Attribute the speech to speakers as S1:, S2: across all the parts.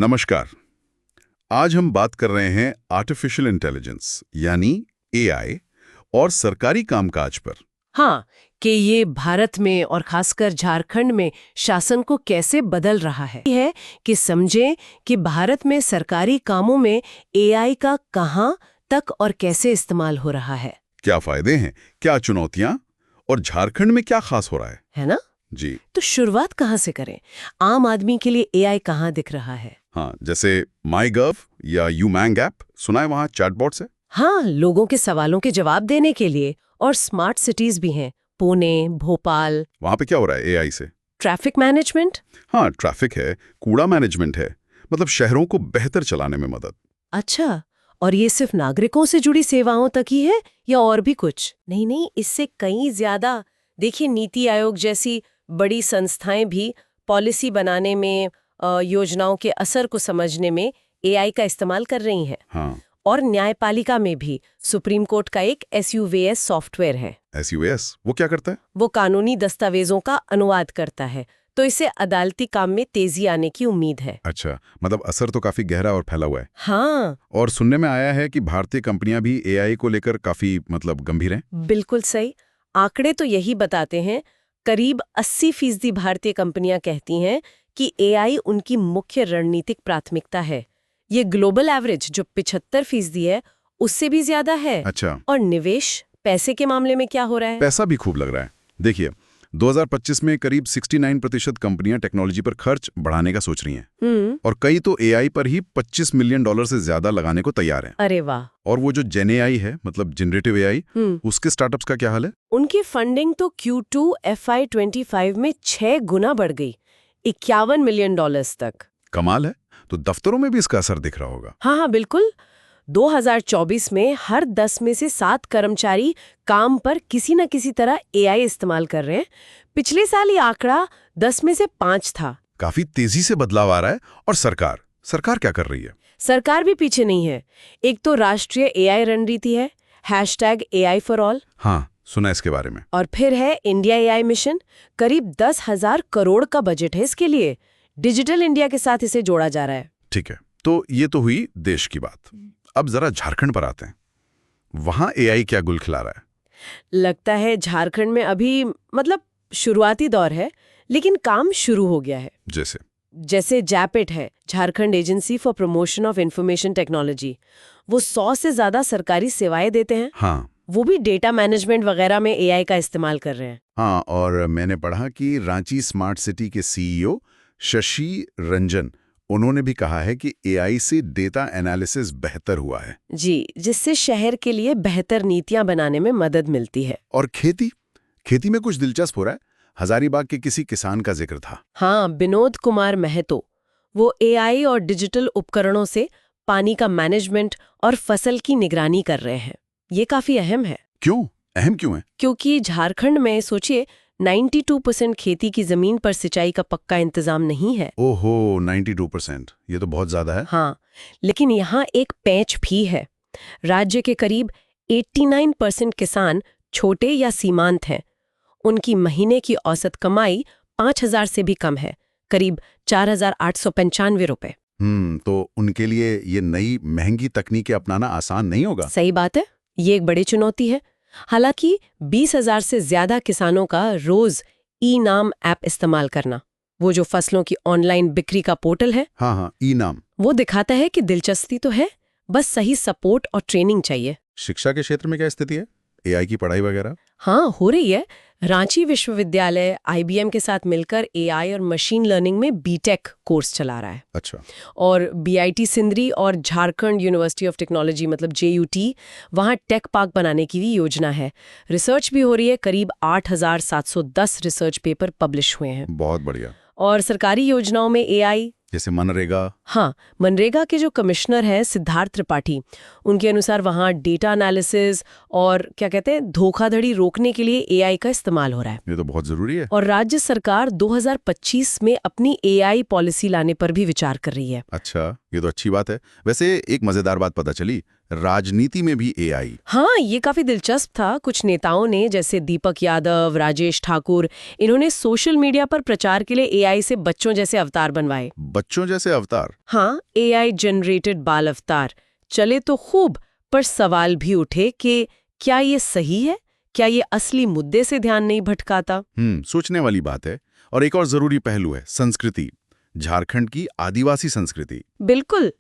S1: नमस्कार। आज हम बात कर रहे हैं आर्टिफिशियल इंटेलिजेंस यानी एआई और सरकारी कामकाज पर।
S2: हाँ, कि ये भारत में और खासकर झारखंड में शासन को कैसे बदल रहा है कि समझें कि भारत में सरकारी कामों में एआई का कहां तक और कैसे इस्तेमाल हो रहा है।
S1: क्या फायदे हैं, क्या चुनौतियां, और झारखंड में क्या खास हो रहा है
S2: ना?
S1: जी।
S2: तो शुरुआत कहाँ से करें? आम आदमी के लिए एआई कहाँ दिख रहा है?
S1: हाँ, जैसे माईगव या यूमैंग ऐप सुना है, वहाँ चैटबॉट्स है।
S2: हाँ, लोगों के सवालों के जवाब देने के लिए। और स्मार्ट सिटीज भी हैं, पुणे, भोपाल।
S1: वहाँ पे क्या हो रहा है एआई से?
S2: Traffic management.
S1: हाँ, ट्रैफिक है, कूड़ा मैनेजमेंट है, मतलब शहरों को बेहतर चलाने में मदद।
S2: अच्छा, और ये सिर्फ नागरिकों से जुड़ी सेवाओं तक ही है या और भी कुछ? नहीं, इससे कहीं ज्यादा। देखिए, नीति आयोग जैसी बड़ी संस्थाएं भी पॉलिसी बनाने में, योजनाओं के असर को समझने में एआई का इस्तेमाल कर रही हैं।
S1: हाँ।
S2: और न्यायपालिका में भी सुप्रीम कोर्ट का एक SUVS सॉफ्टवेयर है।
S1: SUVS वो क्या करता है?
S2: वो कानूनी दस्तावेजों का अनुवाद करता है, तो इससे अदालती काम में तेजी आने की उम्मीद है।
S1: अच्छा, मतलब असर तो काफी गहरा और फैला हुआ है।
S2: हाँ,
S1: और सुनने में आया है कि भारतीय कंपनियां भी एआई को लेकर काफी गंभीर हैं।
S2: बिल्कुल सही। आंकड़े तो यही बताते हैं। करीब 80% भारतीय कंपनियां कहती हैं कि एआई उनकी मुख्य रणनीतिक प्राथमिकता है। ये ग्लोबल एवरेज जो 75% है, उससे भी ज्यादा है।
S1: अच्छा।
S2: और निवेश, पैसे के मामले में क्या हो रहा है?
S1: पैसा भी खूब लग रहा है। देखिए, 2025 में करीब 69% कंपनियां टेक्नोलॉजी पर खर्च बढ़ाने का सोच रही हैं। और कई तो एआई पर ही $25 मिलियन से ज्यादा लगाने को तैयार हैं।
S2: अरे वाह।
S1: और वो जो जेन एआई है, मतलब जनरेटिव एआई, उसके स्टार्टअप्स का क्या हाल है?
S2: उनकी फंडिंग तो Q2 FY25 में 6 गुना बढ़ गई, $51 मिलियन तक।
S1: कमाल है। तो दफ्तरों में भी इसका असर दिख रहा होगा।
S2: हाँ, बिल्कुल। 2024 में हर 10 में से 7 कर्मचारी काम पर किसी न किसी तरह एआई इस्तेमाल कर रहे हैं। पिछले साल ये आंकड़ा 10 में से 5 था।
S1: काफी तेजी से बदलाव आ रहा है। और सरकार क्या कर रही है?
S2: सरकार भी पीछे नहीं है। एक तो राष्ट्रीय एआई रणनीति है, #AI for all।
S1: हाँ, सुना इसके बारे में।
S2: और फिर है इंडिया एआई मिशन। करीब 10,000 करोड़ का बजट है इसके लिए। डिजिटल इंडिया के साथ इसे जोड़ा जा रहा है।
S1: ठीक है, तो ये तो हुई देश की बात। अब जरा झारखंड पर आते हैं। वहां एआई क्या गुल खिला रहा है?
S2: लगता है झारखंड में अभी शुरुआती दौर है, लेकिन काम शुरू हो गया है। जैसे जैपिट है, Jharkhand agency for promotion of information technology. वो 100 से ज्यादा सरकारी सेवाएं देते हैं।
S1: हाँ।
S2: वो भी डेटा मैनेजमेंट वगैरह में एआई का इस्तेमाल कर रहे हैं।
S1: हाँ, और मैंने पढ़ा कि रांची स्मार्ट सिटी के CEO शशि रंजन, उन्होंने भी कहा है कि एआई से डेटा एनालिसिस बेहतर हुआ है।
S2: जी, जिससे शहर के लिए बेहतर नीतियां बनाने में मदद मिलती है।
S1: और खेती में कुछ दिलचस्प हो रहा है। हजारीबाग के किसी किसान का जिक्र था।
S2: हाँ, विनोद कुमार महतो। वो एआई और डिजिटल उपकरणों से पानी का मैनेजमेंट और फसल की निगरानी कर रहे हैं। ये काफी अहम है।
S1: क्यों? अहम क्यों है?
S2: क्योंकि झारखंड में सोचिए 92% खेती की जमीन पर सिंचाई का पक्का इंतजाम नहीं है।
S1: ओहो, 92%, ये तो बहुत ज्यादा है।
S2: हाँ, लेकिन यहाँ एक पैंच भी है। राज्य के करीब 89% किसान छोटे या सीमांत हैं। उनकी महीने की औसत कमाई 5,000 से भी कम है, करीब 4,895 रुपए।
S1: तो उनके लिए ये नई महंगी तकनीकें अपनाना आसान नहीं होगा।
S2: सही बात है, ये एक बड़ी चुनौती है। हालांकि 20,000 से ज्यादा किसानों का रोज ई-नाम ऐप इस्तेमाल करना, वो जो फसलों की ऑनलाइन बिक्री का पोर्टल है।
S1: हाँ, ई-नाम,
S2: वो दिखाता है कि दिलचस्पी तो है, बस सही सपोर्ट और ट्रेनिंग चाहिए।
S1: शिक्षा के क्षेत्र में क्या स्थिति है? एआई की पढ़ाई वगैरह?
S2: हाँ, हो रही है। रांची विश्वविद्यालय IBM के साथ मिलकर एआई और मशीन लर्निंग में बीटेक कोर्स चला रहा है।
S1: अच्छा। और
S2: BIT सिंदरी और Jharkhand university of technology JUT, वहाँ टेक पार्क बनाने की भी योजना है। रिसर्च भी हो रही है। करीब 8,710 रिसर्च पेपर पब्लिश हुए हैं।
S1: बहुत बढ़िया।
S2: और सरकारी योजनाओं में एआई,
S1: जैसे मनरेगा।
S2: हाँ, मनरेगा के जो कमिश्नर हैं सिद्धार्थ त्रिपाठी, उनके अनुसार वहाँ डेटा एनालिसिस और धोखाधड़ी रोकने के लिए एआई का इस्तेमाल हो रहा है।
S1: ये तो बहुत जरूरी है।
S2: और राज्य सरकार 2025 में अपनी एआई पॉलिसी लाने पर भी विचार कर रही है।
S1: अच्छा, ये तो अच्छी बात है। वैसे एक मजेदार बात पता चली, राजनीति में भी एआई।
S2: हाँ, ये काफी दिलचस्प था। कुछ नेताओं ने, जैसे दीपक यादव, राजेश ठाकुर, इन्होंने सोशल मीडिया पर प्रचार के लिए एआई से बच्चों जैसे अवतार बनवाए।
S1: बच्चों जैसे अवतार?
S2: हाँ, AI जनरेटेड बाल अवतार चले तो खूब, पर सवाल भी उठे कि क्या ये सही है? क्या ये असली मुद्दे से ध्यान नहीं भटकाता?
S1: सोचने वाली बात है। और एक और जरूरी पहलू है संस्कृति, झारखंड की आदिवासी संस्कृति।
S2: बिल्कुल।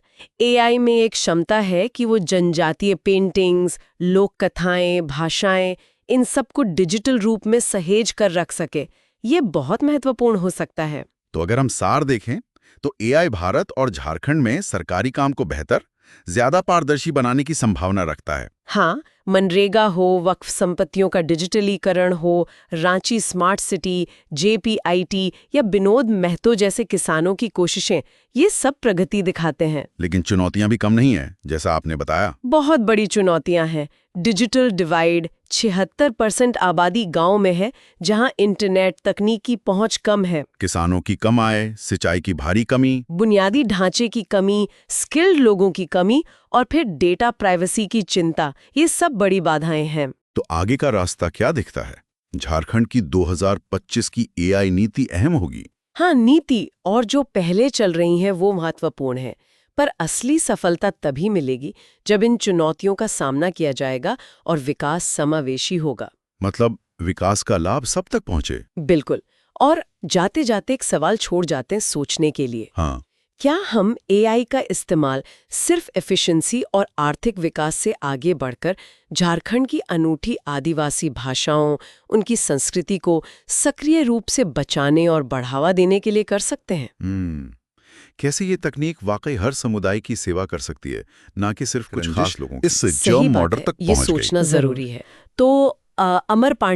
S2: AI में एक क्षमता है कि वो जनजातीय पेंटिंग्स, लोक कथाएं, भाषाएं, इन सब को डिजिटल रूप में सहेज कर रख सके। ये बहुत महत्वपूर्ण हो सकता है।
S1: तो अगर हम सार देखें तो AI भारत और झारखंड में सरकारी काम को बेहतर, ज्यादा पारदर्शी बनाने की संभावना रखता है।
S2: हाँ, मनरेगा हो, वक्फ संपत्तियों का डिजिटलीकरण हो, रांची स्मार्ट सिटी, JPIT या विनोद महतो जैसे किसानों की कोशिशें, ये सब प्रगति दिखाते हैं।
S1: लेकिन चुनौतियां भी कम नहीं है, जैसा आपने बताया।
S2: बहुत बड़ी चुनौतियां हैं। डिजिटल डिवाइड, 76% आबादी गांव में है, जहां इंटरनेट तकनीकी पहुंच कम है।
S1: किसानों की कम आय, सिंचाई की भारी कमी,
S2: बुनियादी ढांचे की कमी, स्किल्ड लोगों की कमी और फिर डेटा प्राइवेसी की चिंता, ये सब बड़ी बाधाएं हैं।
S1: तो आगे का रास्ता क्या दिखता है? झारखंड की 2025 की AI नीति अहम होगी।
S2: हाँ, नीति और जो पहले चल रही हैं वो महत्वपूर्ण है, पर असली सफलता तभी मिलेगी जब इन चुनौतियों का सामना किया जाएगा और विकास समावेशी होगा।
S1: मतलब विकास का लाभ सब तक पहुंचे।
S2: बिल्कुल। और जाते जाते एक सवाल छोड़ जाते हैं सोचने के लिए।
S1: हाँ,
S2: क्या हम AI का इस्तेमाल सिर्फ एफिशिएंसी और आर्थिक विकास से आगे बढ़कर झारखंड की अनूठी आदिवासी भाषाओं, उनकी संस्कृति को सक्रिय रूप से बचाने और बढ़ावा देने के लिए कर सकते हैं?
S1: कैसे ये तकनीक वाकई हर समुदाय की सेवा कर सकती है, ना कि सिर्फ कुछ खास लोगों की? इस
S2: सही
S1: जॉब
S2: बात
S1: मॉडल
S2: है,
S1: तक
S2: ये
S1: पहुंच गई।
S2: सोचना जरूरी है। तो अमर पांडे